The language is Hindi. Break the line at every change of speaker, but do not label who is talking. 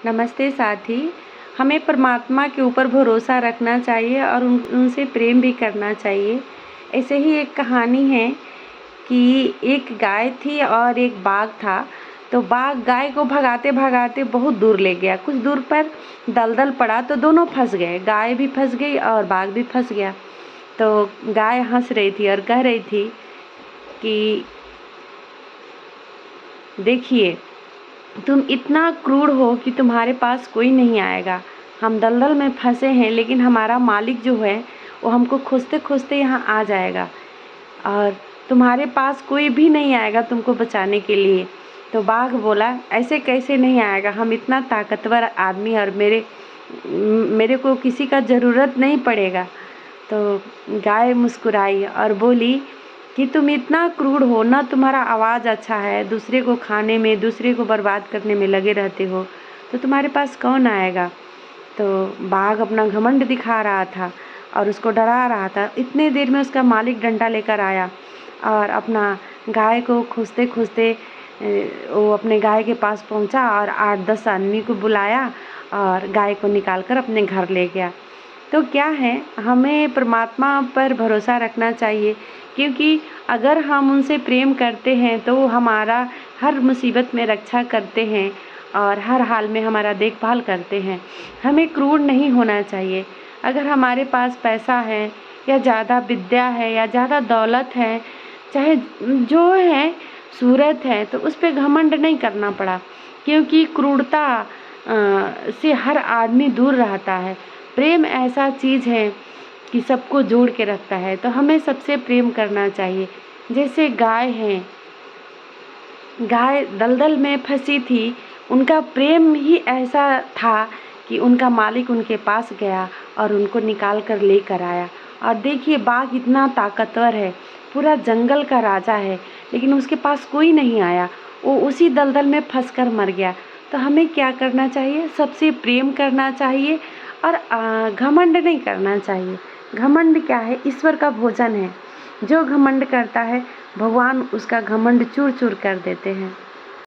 नमस्ते साथी। हमें परमात्मा के ऊपर भरोसा रखना चाहिए और उनसे प्रेम भी करना चाहिए। ऐसे ही एक कहानी है कि एक गाय थी और एक बाघ था। तो बाघ गाय को भगाते भगाते बहुत दूर ले गया। कुछ दूर पर दलदल पड़ा तो दोनों फंस गए, गाय भी फंस गई और बाघ भी फंस गया। तो गाय हंस रही थी और कह रही थी कि देखिए, तुम इतना क्रूर हो कि तुम्हारे पास कोई नहीं आएगा। हम दलदल में फंसे हैं, लेकिन हमारा मालिक जो है वो हमको खोजते खोजते यहाँ आ जाएगा और तुम्हारे पास कोई भी नहीं आएगा तुमको बचाने के लिए। तो बाघ बोला, ऐसे कैसे नहीं आएगा, हम इतना ताकतवर आदमी और मेरे को किसी का ज़रूरत नहीं पड़ेगा। तो गाय मुस्कुराई और बोली कि तुम इतना क्रूर हो ना, तुम्हारा आवाज़ अच्छा है, दूसरे को खाने में, दूसरे को बर्बाद करने में लगे रहते हो, तो तुम्हारे पास कौन आएगा। तो बाघ अपना घमंड दिखा रहा था और उसको डरा रहा था। इतने देर में उसका मालिक डंडा लेकर आया और अपना गाय को खोजते खोजते वो अपने गाय के पास पहुंचा और 8-10 आदमी को बुलाया और गाय को निकाल कर अपने घर ले गया। तो क्या है, हमें परमात्मा पर भरोसा रखना चाहिए, क्योंकि अगर हम उनसे प्रेम करते हैं तो वो हमारा हर मुसीबत में रक्षा करते हैं और हर हाल में हमारा देखभाल करते हैं। हमें क्रूर नहीं होना चाहिए। अगर हमारे पास पैसा है या ज़्यादा विद्या है या ज़्यादा दौलत है, चाहे जो है सूरत है, तो उस पे घमंड नहीं करना पड़ा, क्योंकि क्रूरता से हर आदमी दूर रहता है। प्रेम ऐसा चीज़ है कि सबको जोड़ के रखता है। तो हमें सबसे प्रेम करना चाहिए। जैसे गाय हैं, गाय दलदल में फंसी थी, उनका प्रेम ही ऐसा था कि उनका मालिक उनके पास गया और उनको निकाल कर लेकर आया। और देखिए, बाघ इतना ताकतवर है, पूरा जंगल का राजा है, लेकिन उसके पास कोई नहीं आया, वो उसी दलदल में फंस कर मर गया। तो हमें क्या करना चाहिए, सबसे प्रेम करना चाहिए और घमंड नहीं करना चाहिए। घमंड क्या है, ईश्वर का भोजन है। जो घमंड करता है, भगवान उसका घमंड चूर चूर कर देते हैं।